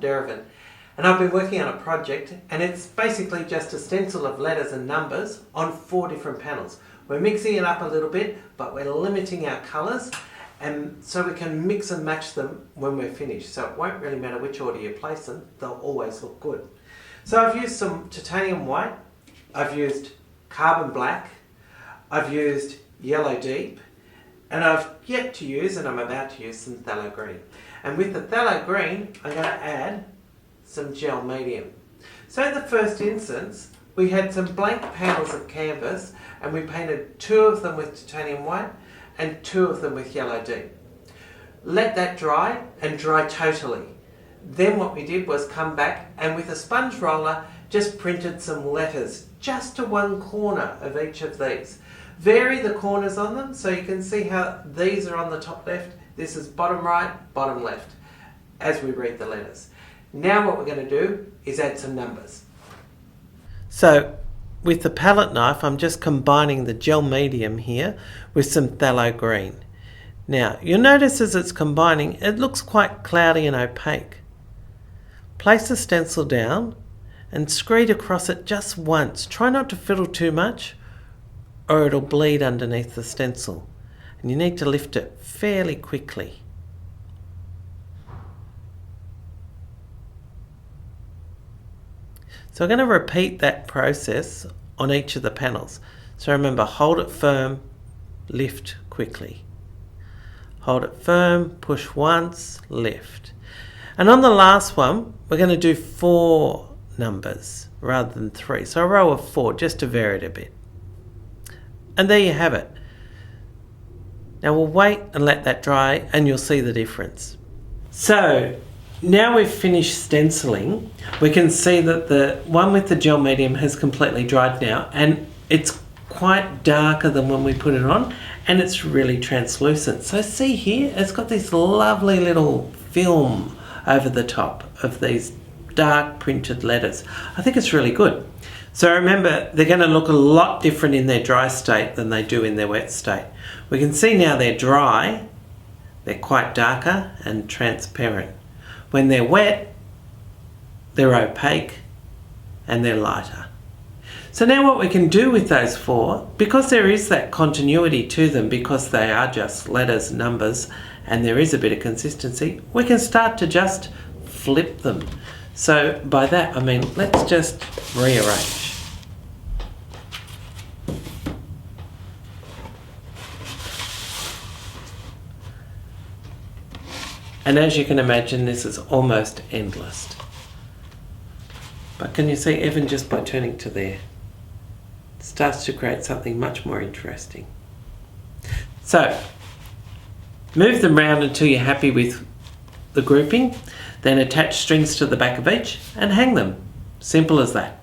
Derivan, and I've been working on a project, and it's basically just a stencil of letters and numbers on 4 different panels. We're mixing it up a little bit, but we're limiting our colours, and so we can mix and match them when we're finished. So it won't really matter which order you place them, they'll always look good. So I've used some titanium white, I've used carbon black, I've used yellow deep, and I've yet to use, and I'm about to use, some phthalo green. And with the phthalo green, I'm going to add some gel medium. So in the first instance, we had some blank panels of canvas, and we painted 2 of them with titanium white and 2 of them with yellow deep. Let that dry, and dry totally. Then what we did was come back and with a sponge roller just printed some letters just to one corner of each of these. Vary the corners on them so you can see how these are on the top left, this is bottom right, bottom left, as we read the letters. Now what we're going to do is add some numbers. So with the palette knife, I'm just combining the gel medium here with some phthalo green. Now you'll notice as it's combining, it looks quite cloudy and opaque. Place the stencil down and screed across it just once. Try not to fiddle too much or it'll bleed underneath the stencil. And you need to lift it fairly quickly. So I'm going to repeat that process on each of the panels. So remember, hold it firm, lift quickly. Hold it firm, push once, lift. And on the last one, we're going to do 4 numbers rather than 3. So a row of 4 just to vary it a bit. And there you have it. Now we'll wait and let that dry and you'll see the difference. So now we've finished stenciling, we can see that the one with the gel medium has completely dried now, and it's quite darker than when we put it on, and it's really translucent. So see here, it's got this lovely little film over the top of these dark printed letters. I think it's really good. So remember, they're going to look a lot different in their dry state than they do in their wet state. We can see now they're dry, they're quite darker and transparent. When they're wet, they're opaque and they're lighter. So now what we can do with those 4, because there is that continuity to them, because they are just letters, numbers, and there is a bit of consistency, we can start to just flip them. So by that I mean, let's just rearrange. And as you can imagine, this is almost endless. But can you see, even just by turning to there, it starts to create something much more interesting. So, move them round until you're happy with the grouping, then attach strings to the back of each and hang them. Simple as that.